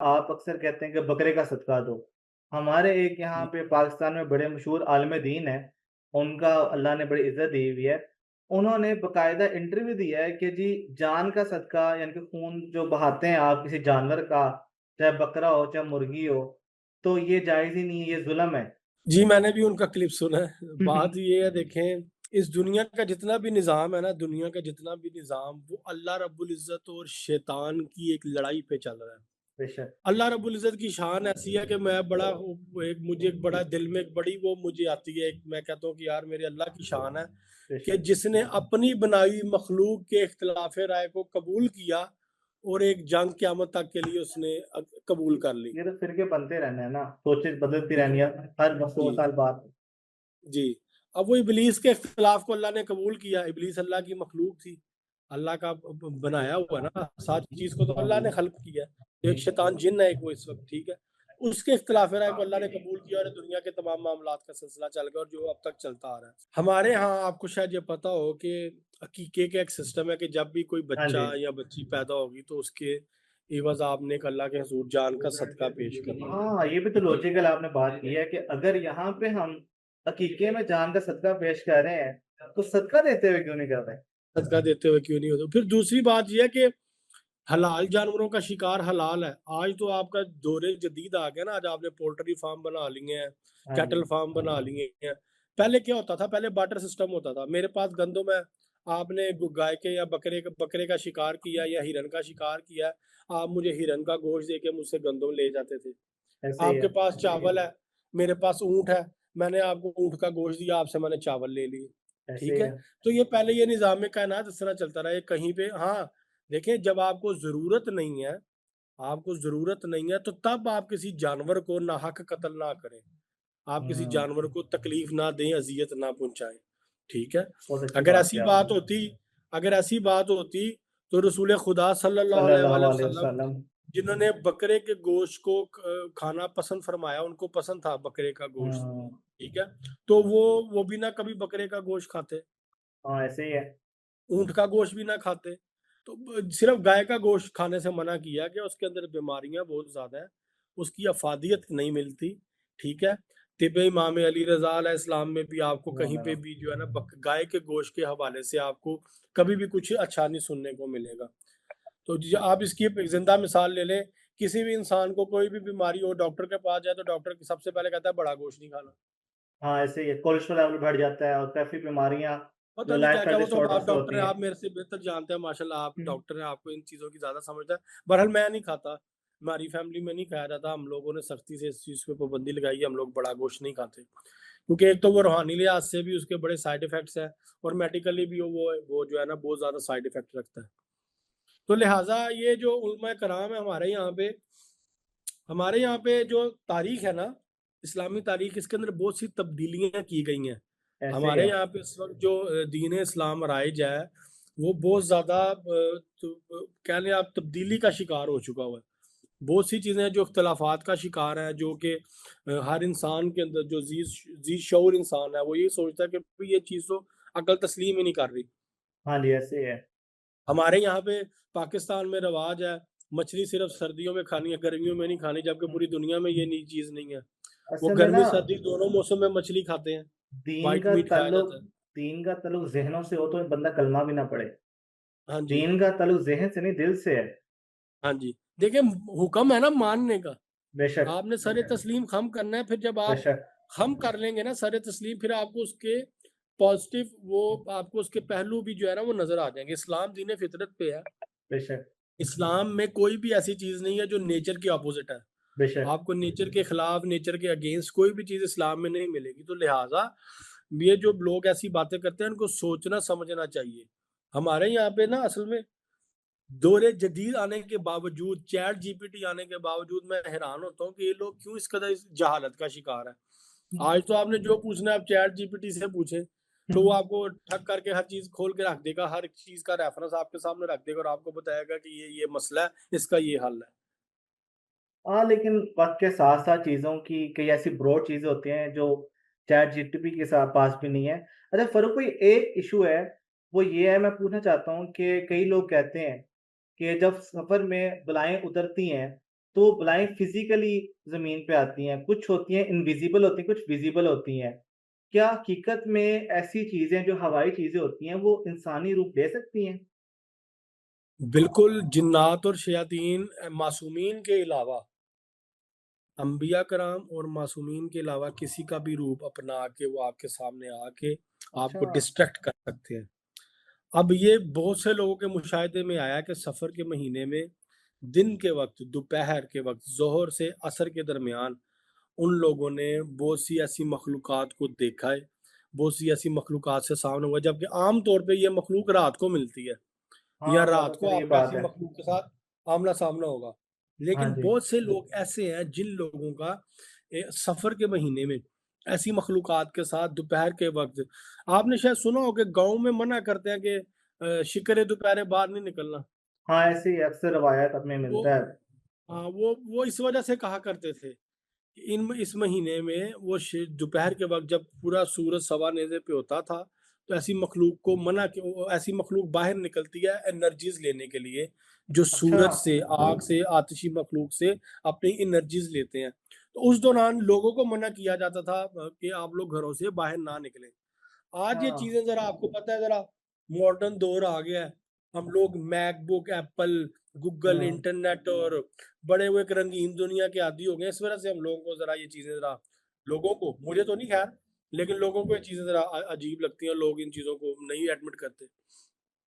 आप अक्सर कहते हैं कि बकरे का सदका दो। हमारे एक यहाँ जी, पे पाकिस्तान में बड़े मशहूर आलिम दीन हैं, उनका अल्लाह ने बड़ी इज़्ज़त दी हुई है। उन्होंने बाकायदा इंटरव्यू दिया है कि जी जान का सदका यानी कि खून जो बहाते हैं आप किसी जानवर का, चाहे बकरा हो, चाहे मुर्गी हो, तो ये जायज़ ही नहीं है, ये ज़ुल्म है। जी, मैंने भी उनका क्लिप सुना है। बात ये है देखें, इस दुनिया का जितना भी निज़ाम है ना, दुनिया का जितना भी निज़ाम वो अल्लाह रब्बुल इज़्ज़त और शैतान की एक लड़ाई पे चल रहा है। बेशक, अल्लाह रब्बुल इज़्ज़त की शान ऐसी है कि मैं बड़ा वो एक मुझे एक बड़ा दिल में एक बड़ी वो मुझे आती है, एक मैं कहता हूँ कि यार मेरे अल्लाह की शान है कि बेशक। जिसने अपनी बनाई हुई मखलूक के इख्तिलाफ़ राय को कबूल किया और एक जंग क़यामत तक के लिए उसने कबूल कर ली। ये तो फ़िरके बनते रहने हैं ना, सोचें बदलती जी, रहनी है हर 100 जी, साल बाद। जी। अब वो इब्लीस के इख्तिलाफ़ को अल्लाह ने कबूल किया, इब्लीस अल्लाह की मखलूक थी, अल्लाह का बनाया हुआ ना, सारी चीज़ को तो हाँ अल्लाह जी। ने ख़ल्क़ किया है। एक शैतान जिन्न है एक वो इस वक़्त, ठीक है? उसके इख्तिलाफ़ राय को अल्लाह ने कबूल किया और दुनिया के तमाम मामलात का सिलसिला चल गया और जो अब तक चलता आ रहा है। हमारे यहाँ आपको शायद ये पता हो कि अकीक़े का एक सिस्टम है कि जब भी कोई हाँ बच्चा जी। या बच्ची पैदा होगी तो उसके एवज़ आपने एक अल्लाह के हज़ूर जान का सदका पेश करना है। हाँ, ये भी तो लॉजिकल आपने बात की है कि अगर यहाँ पे हम अकीके में जान का सदका पेश कर रहे हैं, तो सदका देते हुए क्यों नहीं कर रहे? सदका देते हुए क्यों नहीं होते? फिर दूसरी बात ये है कि हलाल जानवरों का शिकार हलाल है। आज तो आपका दौर जदीद आ गया ना, आज आपने पोल्ट्री फार्म बना लिए हैं, हाँ कैटल जी। फार्म बना लिए हैं। पहले क्या होता था? पहले बार्टर सिस्टम होता था। मेरे पास गंदुम है, आपने गाय के या बकरे का शिकार किया या हिरन का शिकार किया, आप मुझे हिरन का गोश्त देके मुझसे गंदुम ले जाते थे। ऐसे ही आपके है। पास चावल है, मेरे पास ऊँट है, मैंने आपको ऊँट का गोश्त दिया, आपसे मैंने चावल ले लिए। ऐसे ठीक ही है? है। तो ये पहले ये निज़ाम-ए-कायनात इस तरह चलता रहा है, कहीं पे हाँ, देखिए जब आपको ज़रूरत नहीं है, तो तब आप किसी जानवर को नाहक कत्ल ना करें। आप किसी हुँ, जानवर को तकलीफ ना दें, अज़ियत ना पहुँचाएँ। ठीक है? बहुत अच्छी अगर बात की ऐसी बात आपने। होती अगर ऐसी बात होती तो रसूल खुदा सल्लल्लाहु सल्लल्लाहु अलैहि अलैहि वसल्लम वसल्लम। जिन्होंने बकरे के गोश्त को खाना पसंद फरमाया, उनको पसंद था बकरे का गोश्त, हुँ, ठीक है? तो वो भी ना कभी बकरे का गोश्त खाते, हाँ, ऐसे ही है। ऊँट का गोश्त भी ना खाते। तो ब सिर्फ़ गाय का गोश्त खाने से मना किया कि उसके अंदर बीमारियाँ बहुत ज़्यादा हैं, उसकी अफ़ादियत नहीं मिलती, ठीक है? तिब्बे इमाम अली रज़ा अलैहिस्सलाम में भी आपको सुभान कहीं पे अल्लाह। भी जो है ना गाय के गोश्त के हवाले से आपको कभी भी कुछ अच्छा नहीं सुनने को मिलेगा। तो ज आप इसकी एक ज़िंदा मिसाल ले लें, किसी भी इंसान को कोई भी बीमारी हो, डॉक्टर के पास जाए तो डॉक्टर सबसे पहले कहता है बड़ा गोश्त नहीं खाना। हाँ, ऐसे ही है। कोलेस्ट्रॉल लेवल बढ़ जाता है और काफ़ी बीमारियाँ पता जो नहीं लाइफ़स्टाइल क्या-क्या, वो तो अब आप डिसऑर्डर से डॉक्टर होती हैं, हैं। आप मेरे से बेहतर जानते हैं माशाल्लाह, आप हुँ, डॉक्टर हैं, आपको इन चीज़ों की ज़्यादा समझ है। बहरहाल मैं नहीं खाता, हमारी फैमिली में नहीं खाया जाता, हम लोगों ने सख्ती से इस चीज़ पे पाबंदी लगाई है, हम लोग बड़ा गोश्त नहीं खाते। क्योंकि एक तो वो रूहानी लिहाज से भी उसके बड़े साइड इफ़ेक्ट्स हैं और मेडिकली भी वो जो है ना बहुत ज़्यादा साइड इफ़ेक्ट रखता है। तो लिहाज़ा ये जो उलमा कराम है हमारे यहाँ पे जो तारीख़ है ना, इस्लामी तारीख़ इसके अंदर बहुत सी तब्दीलियाँ की गई हैं। ऐसे ही हमारे है। यहाँ पे इस वक़्त जो दीन इस्लाम राइज है, वो बहुत ज़्यादा कह लें आप तब्दीली का शिकार हो चुका हुआ है। बहुत सी चीज़ें हैं जो इख्तिलाफ़ात का शिकार हैं, जो कि हर इंसान के अंदर जो ज़ी शऊर इंसान है, वो ये सोचता है कि भई ये चीज़ तो अक़ल तस्लीम ही नहीं कर रही। हाँ जी, ऐसे ही है। हमारे यहाँ पे पाकिस्तान में रिवाज है, मछली सिर्फ़ सर्दियों में खानी है, गर्मियों में नहीं खानी, जबकि हुँ, पूरी दुनिया में ये नई चीज़ नहीं है। वो असल में ना गर्मी-सर्दी दोनों मौसम में मछली खाते हैं, दीन व्हाइट का मीट खाया ताल्लुक जाता है। दीन का ताल्लुक ज़हनों से हो तो बंदा कलमा भी ना पढ़े। हाँ जी, दीन का ताल्लुक ज़हन से नहीं, दिल से है। हाँ जी। देखिए हुक्म है ना मानने का, बेशक, आपने सर-ए-तस्लीम खम करना है, फिर जब आप बेशक, खम कर लेंगे ना सर-ए-तस्लीम, फिर आपको उसके पॉज़िटिव वो आपको उसके पहलू भी जो है ना वो नज़र आ जाएँगे। इस्लाम दीन फितरत पे है, बेशक, इस्लाम में कोई भी ऐसी चीज़ नहीं है जो नेचर के अपोज़िट है। बेशक। आपको नेचर के खिलाफ, नेचर के अगेंस्ट कोई भी चीज़ इस्लाम में नहीं मिलेगी। तो लिहाज़ा ये जो लोग ऐसी बातें करते हैं, इनको सोचना समझना चाहिए। हमारे यहाँ पे ना असल में दौरे जदीद आने के बावजूद, चैट जीपीटी आने के बावजूद मैं हैरान होता हूँ कि ये लोग क्यों इस कदर इस जहालत का शिकार हैं। आज तो आपने जो पूछना है आप चैट जीपीटी से पूछें, तो वो आपको ठग करके हर चीज़ खोल के रख देगा, हर चीज़ का रेफ़रेंस आपके सामने रख देगा और आपको बताएगा कि ये मसला है, इसका ये हल है। हाँ, लेकिन वक़्त के साथ-साथ चीज़ों की कई ऐसी ब्रॉड चीज़ें होती हैं जो चैट जीटीपी के पास भी नहीं है। अच्छा फ़ारूक भाई एक इश्यू है, वो ये है मैं पूछना चाहता हूँ कि कई लोग कहते हैं कि जब सफ़र में बलाएँ उतरती हैं, तो बलाएँ फिज़िकली ज़मीन पे आती हैं, कुछ होती हैं इनविज़िबल होती हैं, कुछ विज़िबल होती हैं। क्या हकीकत में ऐसी चीज़ें जो हवाई चीज़ें होती हैं, वो इंसानी रूप ले सकती हैं? बिल्कुल, जिन्नात और शयातीन मासूमीन के अलावा, अंबिया कराम और मासूमीन के अलावा किसी का भी रूप अपना के वो आपके सामने आके अच्छा। आपको डिस्ट्रैक्ट कर सकते हैं। अब ये बहुत से लोगों के मुशाहिदे में आया कि सफ़र के महीने में दिन के वक़्त, दोपहर के वक़्त, ज़ोहर से असर के दरमियान उन लोगों ने बहुत सी ऐसी मखलूक़ात को देखा है, बहुत सी ऐसी मखलूक़ात से सामना हुआ, जबकि आम तौर पे ये मखलूक रात को मिलती है, या हाँ, ज़्यादा रात को सही आपका बात ऐसी है। मखलूक के साथ आमना-सामना होगा। हाँ लेकिन जी। बहुत से लोग ऐसे हैं जिन लोगों का सफ़र के महीने में ऐसी मखलूक़ात के साथ दोपहर के वक़्त, आपने शायद सुना हो कि गाँव में मना करते हैं कि शिकरे दोपहरे बाहर नहीं निकलना। हाँ, ऐसे ही अक्सर रवायत हमें वो मिलता है। हाँ, वो इस वजह से कहा करते थे कि इस महीने में वो दोपहर के वक़्त जब पूरा सूरज सवा नेज़े पे होता था, तो ऐसी मखलूक को मना कि वो ऐसी मखलूक बाहर निकलती है एनर्जीज़ लेने के लिए, जो अच्छा। सूरज से, आग से, आतिशी मखलूक से अपनी एनर्जीज़ लेते हैं। तो उस दौरान लोगों को मना किया जाता था कि आप लोग घरों से बाहर ना निकलें। आज ये हाँ। चीज़ें ज़रा आपको पता है, ज़रा मॉडर्न दौर आ गया है। हम लोग मैकबुक, एप्पल, गूगल, हुँ। इंटरनेट और बड़े हुए एक रंगीन दुनिया के आदी हो गए हैं। इस वजह से हम लोगों को ज़रा ये चीज़ें ज़रा लोगों को, मुझे तो नहीं ख़ैर, लेकिन लोगों को ये चीज़ें ज़रा अजीब लगती हैं, लोग इन चीज़ों को नहीं एडमिट करते।